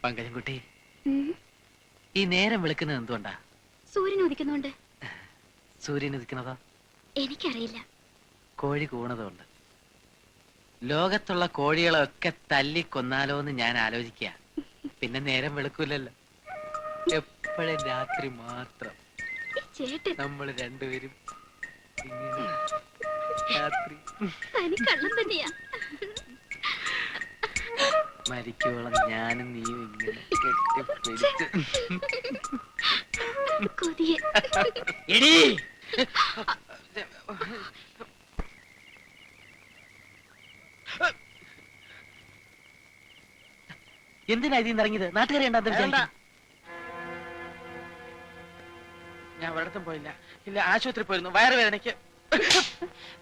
പങ്കജൻകുട്ടി, ഈ നേരം വെളുക്കുന്നത് എന്തുകൊണ്ടാ? സൂര്യൻ ഉദിക്കുന്നുണ്ട്. സൂര്യൻ ഉദിക്കുന്നതോ? എനിക്കറിയില്ല. കോഴി കൂണതുകൊണ്ട്. ലോകത്തുള്ള കോഴികളൊക്കെ തല്ലിക്കൊന്നാലോ എന്ന് ഞാൻ ആലോചിക്കുക. പിന്നെ നേരം വെളുക്കൂലല്ലോ, എപ്പോഴും രാത്രി മാത്രം. ചേട്ടൻ നമ്മൾ രണ്ടുപേരും ഇങ്ങനെ രാത്രി കള്ളം തന്നെയാ. മരിക്കോളം ഞാനും നീയും ഇങ്ങനെ കെട്ടിപ്പിടിച്ച്. കൊതിയൻ. എടീ, എന്തിനാ ഇതിൽ ഇറങ്ങിയത്? നാട്ടുകാരെ ഞാൻ ഒരിടത്തും പോയില്ല. ഇല്ല, ആശുപത്രി പോയിരുന്നു, വയറുവേദനയ്ക്ക്.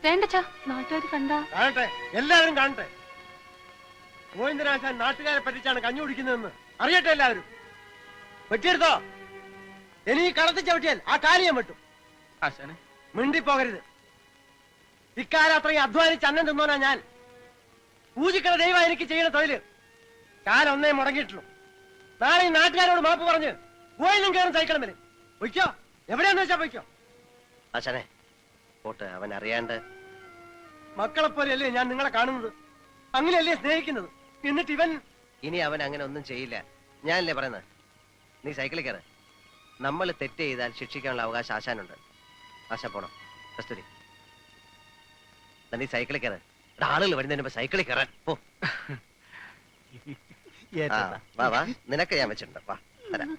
വേണ്ടച്ചാ, നാട്ടുകാർ കണ്ടാ? കാണട്ടെ, എല്ലാവരും കാണട്ടെ. ഗോവിന്ദനാശാൻ നാട്ടുകാരെ പറ്റിച്ചാണ് കഞ്ഞി കുടിക്കുന്നതെന്ന് അറിയട്ടെ എല്ലാവരും. വെട്ടിയെടുത്തോ. ഇനി കളത്തി ചവിട്ടിയാൽ ആ കാര്യം വെട്ടും. ആശാനെ, മിണ്ടിപ്പോകരുത്. ഇക്കാലം അത്രയും അധ്വാനിച്ച് അന്നം തിന്നോനാ ഞാൻ. പൂജിക്കണ ദൈവം എനിക്ക് ചെയ്യണ തൊഴില്. കാലം ഒന്നേ മുടങ്ങിയിട്ടുള്ളൂ. നാളെ ഈ നാട്ടുകാരോട് മാപ്പ് പറഞ്ഞ് പോയിലും കയറും സൈക്കിളും വരും. പൊയ്ക്കോ, എവിടെയാന്ന് വെച്ചാ പൊയ്ക്കോ. ആശാനെ പോട്ടെ, അവൻ അറിയാണ്ട്. മക്കളെപ്പോലെയല്ലേ ഞാൻ നിങ്ങളെ കാണുന്നത്, അങ്ങനെയല്ലേ സ്നേഹിക്കുന്നത്. എന്നിട്ട് ഇവൻ ഇനി അവൻ അങ്ങനെ ഒന്നും ചെയ്യില്ല. ഞാനല്ലേ പറയുന്നത്. നീ സൈക്കിളിൽ കയറ്. നമ്മൾ തെറ്റ് ചെയ്താൽ ശിക്ഷിക്കാനുള്ള അവകാശം ആശാനുണ്ട്. ആശാൻ പോണം. കസ്തൂരി, നീ സൈക്കിളിൽ കയറ്. ആളുകൾ വരുന്നതിന് മുമ്പ് സൈക്കിളിൽ കയറാൻ പോ. വാ വാ, നിനക്ക് ഞാൻ വെച്ചിട്ടുണ്ട്. വാ തരാം.